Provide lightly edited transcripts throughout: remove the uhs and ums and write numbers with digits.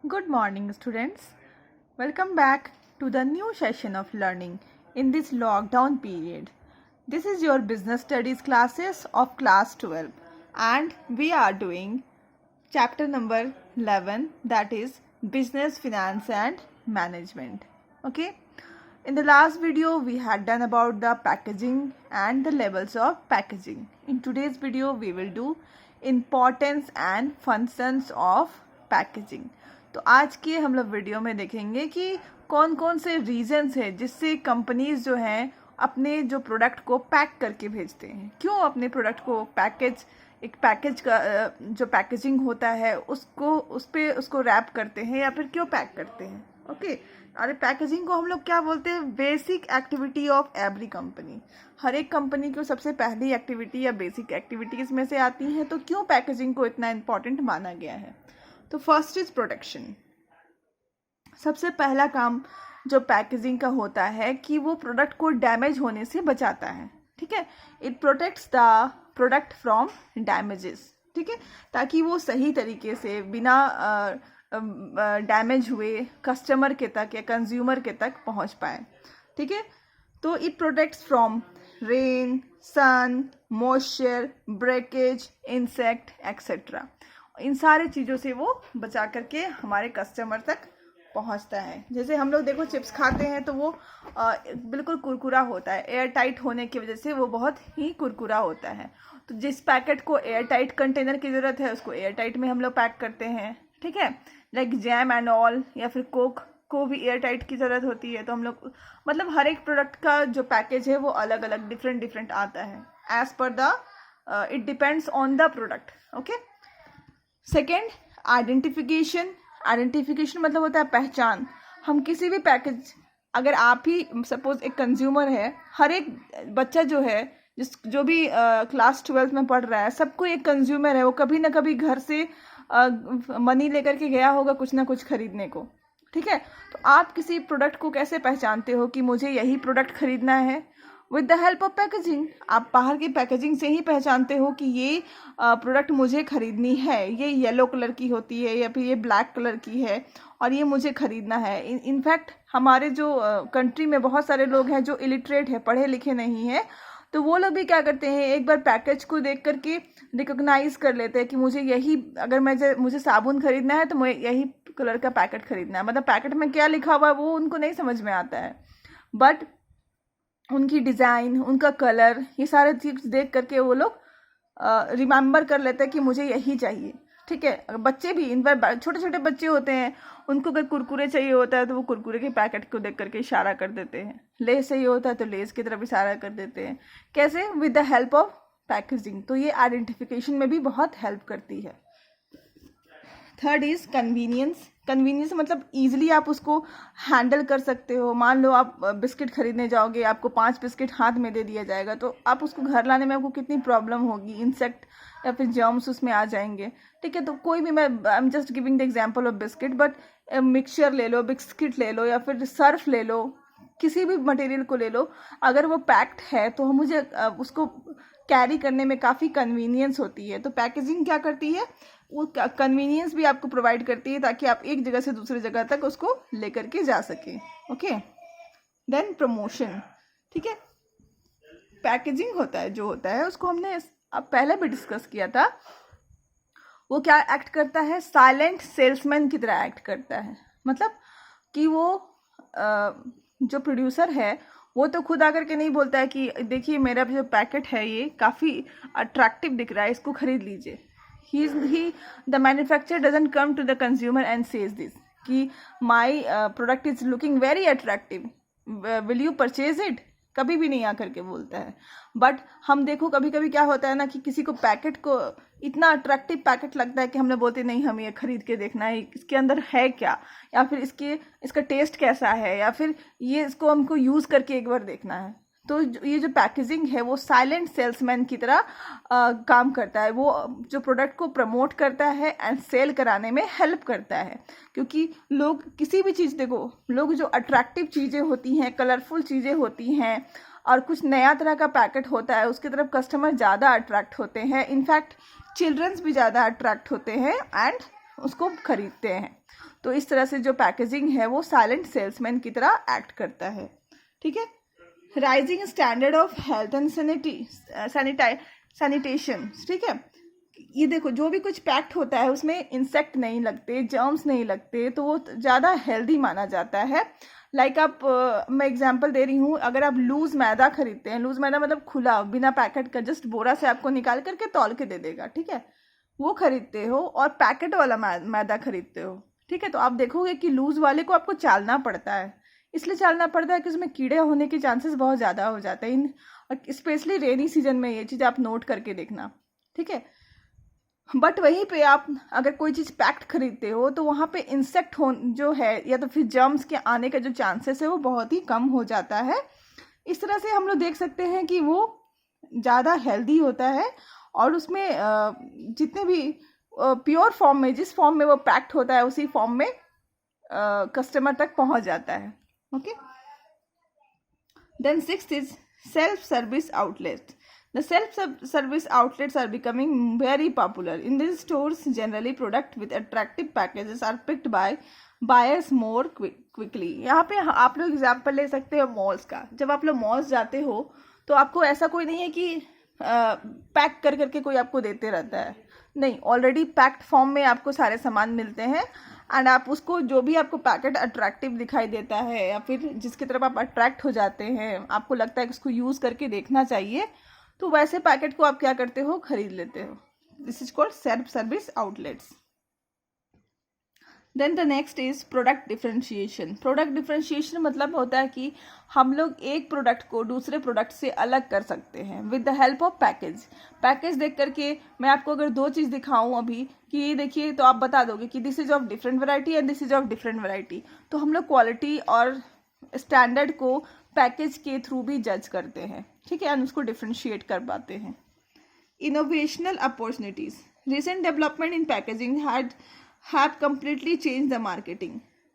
Good morning, students. Welcome back to the new session of learning in this lockdown period. This is your business studies classes of class 12 and we are doing chapter number 11, that is business finance and management. Okay. In the last video we had done about the packaging and the levels of packaging. In today's video we will do importance and functions of packaging. तो आज के हम लोग video में देखेंगे कि कौन कौन से रीजंस है जिससे कंपनीज जो हैं अपने जो प्रोडक्ट को पैक करके भेजते हैं. क्यों अपने प्रोडक्ट को एक पैकेज का जो पैकेजिंग होता है उसको रैप करते हैं या फिर क्यों पैक करते हैं. ओके. अरे पैकेजिंग को हम लोग क्या बोलते हैं, basic activity of every company. हर एक कंपनी को सबसे पहली एक्टिविटी या बेसिक एक्टिविटीज में से आती है. तो क्यों पैकेजिंग को इतना इम्पोर्टेंट माना गया है. तो फर्स्ट इज प्रोटेक्शन. सबसे पहला काम जो पैकेजिंग का होता है कि वो प्रोडक्ट को डैमेज होने से बचाता है. ठीक है. It protects the product from damages. ठीक है. ताकि वो सही तरीके से बिना डैमेज हुए कस्टमर के तक या कंज्यूमर के तक पहुंच पाए. ठीक है. तो it protects from rain, sun, moisture, breakage, insect etcetera. इन सारे चीज़ों से वो बचा करके हमारे कस्टमर तक पहुंचता है. जैसे हम लोग देखो चिप्स खाते हैं तो वो बिल्कुल कुरकुरा होता है. एयर टाइट होने की वजह से वो बहुत ही कुरकुरा होता है. तो जिस पैकेट को एयर टाइट कंटेनर की ज़रूरत है उसको एयर टाइट में हम लोग पैक करते हैं. ठीक है. लाइक जैम एंड ऑल या फिर कोक को भी एयर टाइट की ज़रूरत होती है. तो हम लोग मतलब हर एक प्रोडक्ट का जो पैकेज है वो अलग अलग डिफरेंट आता है as per the it depends on the product. Okay. Second, identification मतलब होता है पहचान. हम किसी भी पैकेज, अगर आप ही सपोज एक कंज्यूमर है, हर एक बच्चा जो है जो भी क्लास 12 में पढ़ रहा है, सबको एक कंज्यूमर है. वो कभी ना कभी घर से मनी लेकर के गया होगा कुछ ना कुछ खरीदने को. ठीक है. तो आप किसी प्रोडक्ट को कैसे पहचानते हो कि मुझे यही प्रोडक्ट खरीदना है? With the help of packaging. आप बाहर की पैकेजिंग से ही पहचानते हो कि ये प्रोडक्ट मुझे खरीदनी है. ये येलो कलर की होती है या फिर ये ब्लैक कलर की है और ये मुझे खरीदना है. इनफैक्ट हमारे जो कंट्री में बहुत सारे लोग हैं जो इलिटरेट है, पढ़े लिखे नहीं है. तो वो लोग भी क्या करते हैं, एक बार पैकेज को देख करके रिकॉग्नाइज कर लेते हैं कि मुझे यही, अगर मुझे साबुन खरीदना है तो मुझे यही कलर का पैकेट खरीदना है. मतलब पैकेट में क्या लिखा हुआ है वो उनको नहीं समझ में आता है, बट उनकी डिज़ाइन, उनका कलर, ये सारे चीज़ देख करके वो लोग रिमेंबर कर लेते हैं कि मुझे यही चाहिए. ठीक है. बच्चे भी, इन बार छोटे छोटे बच्चे होते हैं, उनको अगर कुरकुरे चाहिए होता है तो वो कुरकुरे के पैकेट को देख करके इशारा कर देते हैं. लेस चाहिए होता है तो लेस की तरफ इशारा कर देते हैं. कैसे? With the help of packaging. तो ये आइडेंटिफिकेशन में भी बहुत हेल्प करती है. Third is convenience. कन्वीनियंस मतलब ईजिली आप उसको हैंडल कर सकते हो. मान लो आप बिस्किट खरीदने जाओगे, आपको 5 बिस्किट हाथ में दे दिया जाएगा, तो आप उसको घर लाने में आपको कितनी प्रॉब्लम होगी. इंसेक्ट या फिर जर्म्स उसमें आ जाएंगे. ठीक है. तो कोई भी, मैं I am just giving the example of biscuit, but mixture ले लो, बिस्किट ले लो या फिर सर्फ ले लो, किसी भी मटेरियल को ले लो, अगर वो पैक्ड है तो मुझे उसको कैरी करने में काफ़ी कन्वीनियंस होती है. तो पैकेजिंग क्या करती है, वो कन्वीनियंस भी आपको प्रोवाइड करती है ताकि आप एक जगह से दूसरी जगह तक उसको लेकर के जा सकें. ओके. Then promotion. ठीक है. पैकेजिंग होता है जो होता है उसको हमने अब पहले भी डिस्कस किया था. वो क्या एक्ट करता है, साइलेंट सेल्समैन की तरह एक्ट करता है. मतलब कि वो जो प्रोड्यूसर है वो तो खुद आकर के नहीं बोलता है कि देखिए मेरा जो पैकेट है ये काफ़ी अट्रैक्टिव दिख रहा है, इसको खरीद लीजिए. The manufacturer doesn't come to the consumer and says this कि my product is looking very attractive, will you purchase it? कभी भी नहीं आकर के बोलता है. बट हम देखो कभी कभी क्या होता है ना कि किसी को पैकेट को इतना अट्रैक्टिव पैकेट लगता है कि हम लोग बोलते नहीं, हमें ये खरीद के देखना है, इसके अंदर है क्या, या फिर इसका टेस्ट कैसा है, या फिर ये इसको हमको यूज़ करके एक बार देखना है. तो ये जो पैकेजिंग है वो साइलेंट सेल्समैन की तरह काम करता है. वो जो प्रोडक्ट को प्रमोट करता है एंड सेल कराने में हेल्प करता है. क्योंकि लोग किसी भी चीज़, देखो लोग जो अट्रैक्टिव चीज़ें होती हैं, कलरफुल चीज़ें होती हैं और कुछ नया तरह का पैकेट होता है, उसकी तरफ कस्टमर ज़्यादा अट्रैक्ट होते हैं. इनफैक्ट चिल्ड्रंस भी ज़्यादा अट्रैक्ट होते हैं एंड उसको खरीदते हैं। तो इस तरह से जो पैकेजिंग है वो साइलेंट सेल्समैन की तरह एक्ट करता है, ठीक है। Rising standard of health and sanitation, ठीक है। ये देखो, जो भी कुछ पैक्ड होता है उसमें इंसेक्ट नहीं लगते, जर्म्स नहीं लगते, तो वो ज़्यादा हेल्दी माना जाता है। लाइक आप मैं एग्जांपल दे रही हूँ, अगर आप लूज़ मैदा खरीदते हैं, लूज़ मैदा मतलब खुला बिना पैकेट का, जस्ट बोरा से आपको निकाल करके तौल के दे देगा, ठीक है, वो खरीदते हो, और पैकेट वाला मैदा खरीदते हो, ठीक है, तो आप देखोगे कि लूज़ वाले को आपको चालना पड़ता है। इसलिए चालना पड़ता है कि उसमें कीड़े होने के चांसेस बहुत ज़्यादा हो जाते हैं, स्पेशली रेनी सीजन में ये चीज़ आप नोट करके देखना, ठीक है। बट वहीं पे आप अगर कोई चीज़ पैक्ड खरीदते हो तो वहाँ पे इंसेक्ट हो जो है या तो फिर जर्म्स के आने का जो चांसेस है वो बहुत ही कम हो जाता है। इस तरह से हम लोग देख सकते हैं कि वो ज़्यादा हेल्दी होता है, और उसमें जितने भी प्योर फॉर्म में, जिस फॉर्म में वो पैक्ड होता है उसी फॉर्म में कस्टमर तक पहुँच जाता है, okay. Then sixth is self service outlet. The self-service outlets are becoming very popular. In these stores, generally product with attractive packages are picked by buyers more quickly. यहाँ पे आप लोग एग्जाम्पल ले सकते हो मॉल्स का। जब आप लोग मॉल्स जाते हो तो आपको ऐसा कोई नहीं है कि पैक कर करके कोई आपको देते रहता है, नहीं, ऑलरेडी पैक्ड फॉर्म में आपको सारे सामान मिलते हैं, एंड आप उसको जो भी आपको पैकेट अट्रैक्टिव दिखाई देता है या फिर जिसकी तरफ आप अट्रैक्ट हो जाते हैं, आपको लगता है कि उसको यूज़ करके देखना चाहिए, तो वैसे पैकेट को आप क्या करते हो, खरीद लेते हो। This is called self service outlets. Then the next is product differentiation. Product differentiation मतलब होता है कि हम लोग एक प्रोडक्ट को दूसरे प्रोडक्ट से अलग कर सकते हैं with the help of package. Package देख करके मैं आपको अगर दो चीज़ दिखाऊं अभी कि ये देखिए, तो आप बता दोगे कि this is of different variety and this is of different variety. तो हम लोग क्वालिटी और स्टैंडर्ड को पैकेज के थ्रू भी जज करते हैं, ठीक है, एंड उसको डिफ्रेंशिएट कर पाते हैं। Innovational opportunities. Recent development in packaging have completely changed the marketing.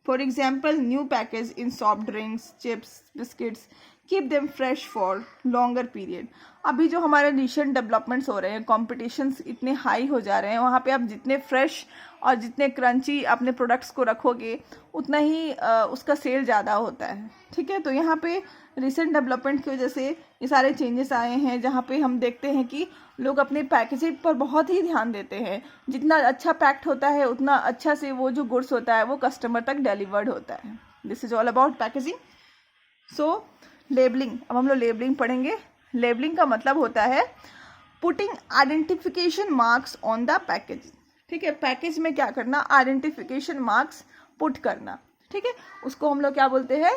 For example, new package in soft drinks, chips, biscuits keep them fresh for longer period. अभी जो हमारे रिसेंट डेवलपमेंट्स हो रहे हैं, कॉम्पिटिशन्स इतने हाई हो जा रहे हैं, वहाँ पे आप जितने फ्रेश और जितने क्रंची अपने प्रोडक्ट्स को रखोगे उतना ही उसका सेल ज़्यादा होता है, ठीक है। तो यहाँ पे रिसेंट डेवलपमेंट की वजह से ये सारे चेंजेस आए हैं, जहाँ पे हम देखते हैं कि लोग अपने पैकेजिंग पर बहुत ही ध्यान देते हैं। जितना अच्छा पैक्ड होता है उतना अच्छा से वो जो गुड्स होता है वो कस्टमर तक डिलीवर्ड होता है। This is all about packaging. So labelling, अब हम लोग लेबलिंग पढ़ेंगे। लेबलिंग का मतलब होता है putting identification marks on the package, ठीक है। पैकेज में क्या करना, आइडेंटिफिकेशन मार्क्स पुट करना, ठीक है, उसको हम लोग क्या बोलते हैं,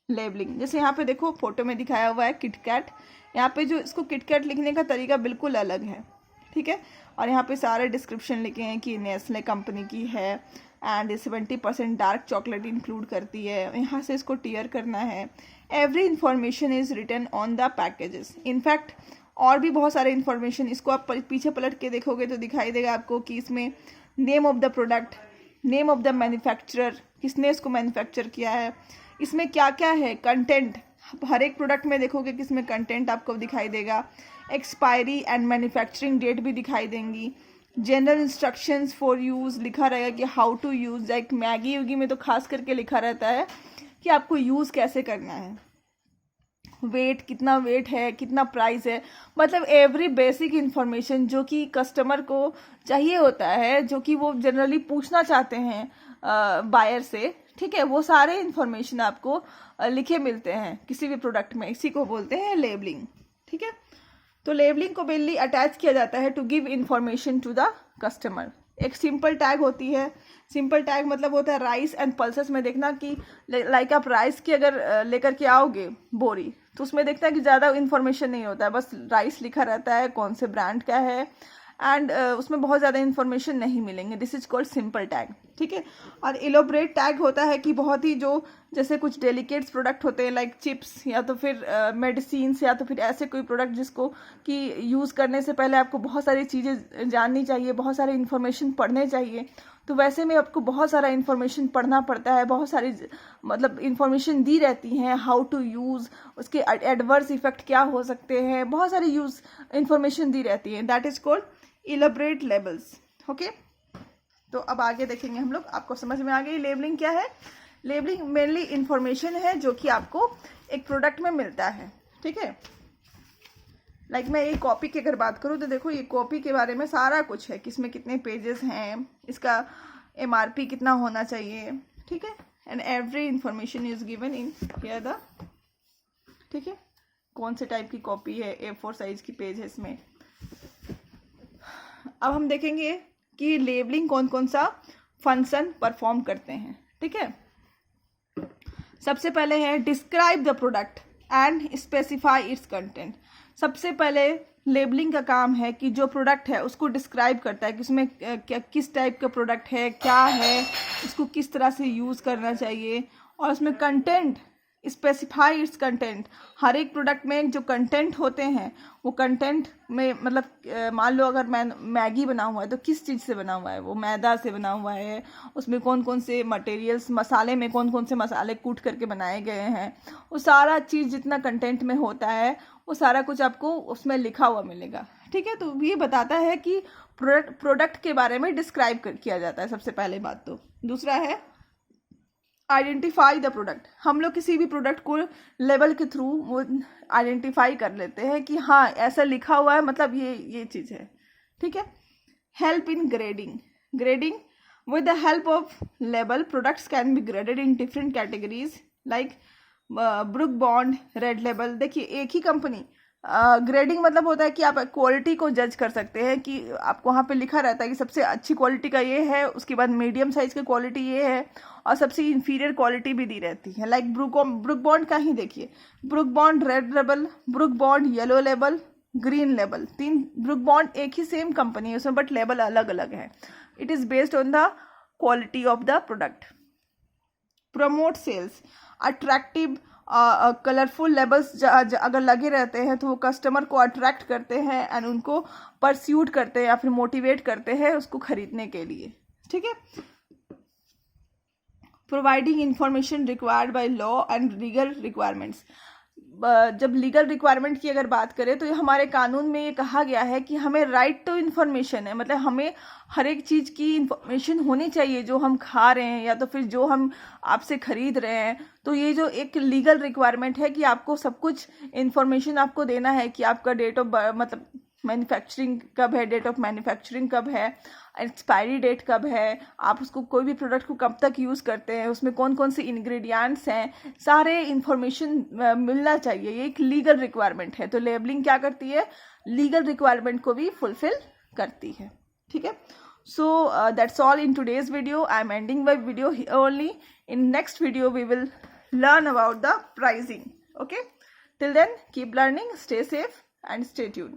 लेबलिंग। जैसे यहाँ पे देखो फोटो में दिखाया हुआ है किटकैट, यहाँ पे जो इसको किटकैट लिखने का तरीका बिल्कुल अलग है, ठीक है, और यहाँ पे सारे डिस्क्रिप्शन लिखे हैं कि नेस्ले कंपनी की है एंड 70% डार्क चॉकलेट इंक्लूड करती है, यहाँ से इसको टीयर करना है। Every information is written on the packages. In fact और भी बहुत सारे इन्फॉर्मेशन, इसको आप पीछे पलट के देखोगे तो दिखाई देगा आपको कि इसमें name of the product, name of the manufacturer, किसने इसको मैन्युफैक्चर किया है, इसमें क्या क्या है, कंटेंट, हर एक प्रोडक्ट में देखोगे कि इसमें कंटेंट आपको दिखाई देगा, एक्सपायरी एंड मैन्युफैक्चरिंग डेट भी दिखाई देंगी, जनरल इंस्ट्रक्शंस फॉर यूज़ लिखा रहेगा कि how to use, like Maggi वगी में तो खास करके लिखा रहता है कि आपको यूज़ कैसे करना है, वेट कितना वेट है, कितना प्राइस है, मतलब एवरी बेसिक इन्फॉर्मेशन जो कि कस्टमर को चाहिए होता है, जो कि वो जनरली पूछना चाहते हैं बायर से, ठीक है, वो सारे इन्फॉर्मेशन आपको लिखे मिलते हैं किसी भी प्रोडक्ट में। इसी को बोलते हैं लेबलिंग, ठीक है। तो लेबलिंग को मेनली अटैच किया जाता है to give information to the customer. एक सिंपल टैग होती है, सिंपल टैग मतलब होता है राइस एंड पल्सेस में देखना कि लाइक आप राइस की अगर लेकर के आओगे बोरी, तो उसमें देखता है कि ज़्यादा इन्फॉर्मेशन नहीं होता है, बस राइस लिखा रहता है, कौन से ब्रांड का है, एंड उसमें बहुत ज़्यादा इन्फॉर्मेशन नहीं मिलेंगे। This is called simple tag, ठीक है। और इलोबरेट टैग होता है कि बहुत ही जो जैसे कुछ डेलिकेट्स प्रोडक्ट होते हैं लाइक चिप्स या तो फिर मेडिसिन्स या तो फिर ऐसे कोई प्रोडक्ट जिसको कि यूज़ करने से पहले आपको बहुत सारी चीज़ें जाननी चाहिए, बहुत सारी इन्फॉर्मेशन पढ़ने चाहिए, तो वैसे में आपको बहुत सारा इन्फॉर्मेशन पढ़ना पड़ता है, बहुत सारी मतलब इन्फॉर्मेशन दी रहती हैं, हाउ टू यूज़, उसके एडवर्स इफेक्ट क्या हो सकते हैं, बहुत सारी इन्फॉर्मेशन दी रहती है। That is called elaborate labels, okay. तो अब आगे देखेंगे हम लोग। आपको समझ में आ गई लेबलिंग क्या है? लेबलिंग मेनली इंफॉर्मेशन है जो कि आपको एक प्रोडक्ट में मिलता है, ठीक है। लाइक मैं ये कॉपी की अगर बात करूँ तो देखो ये कॉपी के बारे में सारा कुछ है कि इसमें कितने पेजेस हैं, इसका MRP कितना होना चाहिए, ठीक है। And every information is given in here the, ठीक है। कौन से टाइप की कॉपी है, A4 साइज की पेज है इसमें। अब हम देखेंगे कि लेबलिंग कौन कौन सा फंक्शन परफॉर्म करते हैं, ठीक है। सबसे पहले है describe the product and specify it's content. सबसे पहले लेबलिंग का काम है कि जो प्रोडक्ट है उसको डिस्क्राइब करता है कि उसमें किस टाइप का प्रोडक्ट है, क्या है, इसको किस तरह से यूज़ करना चाहिए। और उसमें कंटेंट, स्पेसिफाई इट्स कंटेंट। हर एक प्रोडक्ट में जो कंटेंट होते हैं वो कंटेंट में मतलब मान लो अगर मैगी बना हुआ है तो किस चीज़ से बना हुआ है, वो मैदा से बना हुआ है, उसमें कौन कौन से मटेरियल्स, मसाले में कौन कौन से मसाले कूट करके बनाए गए हैं, वो सारा चीज़ जितना कंटेंट में होता है वो सारा कुछ आपको उसमें लिखा हुआ मिलेगा, ठीक है। तो ये बताता है कि प्रोडक्ट के बारे में डिस्क्राइब किया जाता है सबसे पहले बात तो। दूसरा है आइडेंटिफाई द प्रोडक्ट। हम लोग किसी भी प्रोडक्ट को लेबल के थ्रू वो आइडेंटिफाई कर लेते हैं कि हाँ ऐसा लिखा हुआ है मतलब ये चीज़ है, ठीक है। Help in grading. Grading with the help of label products can be graded in different categories like book bond, red label. देखिए एक ही कंपनी, ग्रेडिंग मतलब होता है कि आप क्वालिटी को जज कर सकते हैं कि आपको वहाँ पे लिखा रहता है कि सबसे अच्छी क्वालिटी का ये है, उसके बाद मीडियम साइज की क्वालिटी ये है और सबसे इंफीरियर क्वालिटी भी दी रहती है। लाइक ब्रुक बॉन्ड का ही देखिए, book bond red label, book bond yellow label, green label. 3 book bond एक ही सेम कंपनी है उसमें बट लेबल अलग अलग है। It is based on the quality of the product. Promote sales. Attractive colourful labels अगर लगे रहते हैं तो वो कस्टमर को अट्रैक्ट करते हैं एंड उनको परस्यूट करते हैं या फिर मोटिवेट करते हैं उसको खरीदने के लिए, ठीक है। Providing information required by law and legal requirements. जब लीगल रिक्वायरमेंट की अगर बात करें तो ये हमारे कानून में ये कहा गया है कि हमें राइट टू इन्फॉर्मेशन है, मतलब हमें हर एक चीज़ की इन्फॉर्मेशन होनी चाहिए जो हम खा रहे हैं या तो फिर जो हम आपसे खरीद रहे हैं। तो ये जो एक लीगल रिक्वायरमेंट है कि आपको सब कुछ इन्फॉर्मेशन आपको देना है कि आपका डेट ऑफ मतलब मैन्युफैक्चरिंग कब है, डेट ऑफ मैन्युफैक्चरिंग कब है, एक्सपायरी डेट कब है, आप उसको कोई भी प्रोडक्ट को कब तक यूज़ करते हैं, उसमें कौन कौन से इंग्रेडिएंट्स हैं, सारे इन्फॉर्मेशन मिलना चाहिए। ये एक लीगल रिक्वायरमेंट है। तो लेबलिंग क्या करती है, लीगल रिक्वायरमेंट को भी फुलफिल करती है, ठीक है। So that's all in today's video. I am ending my video only. In next video we will learn about the pricing. Okay, till then keep learning, stay safe and stay tuned.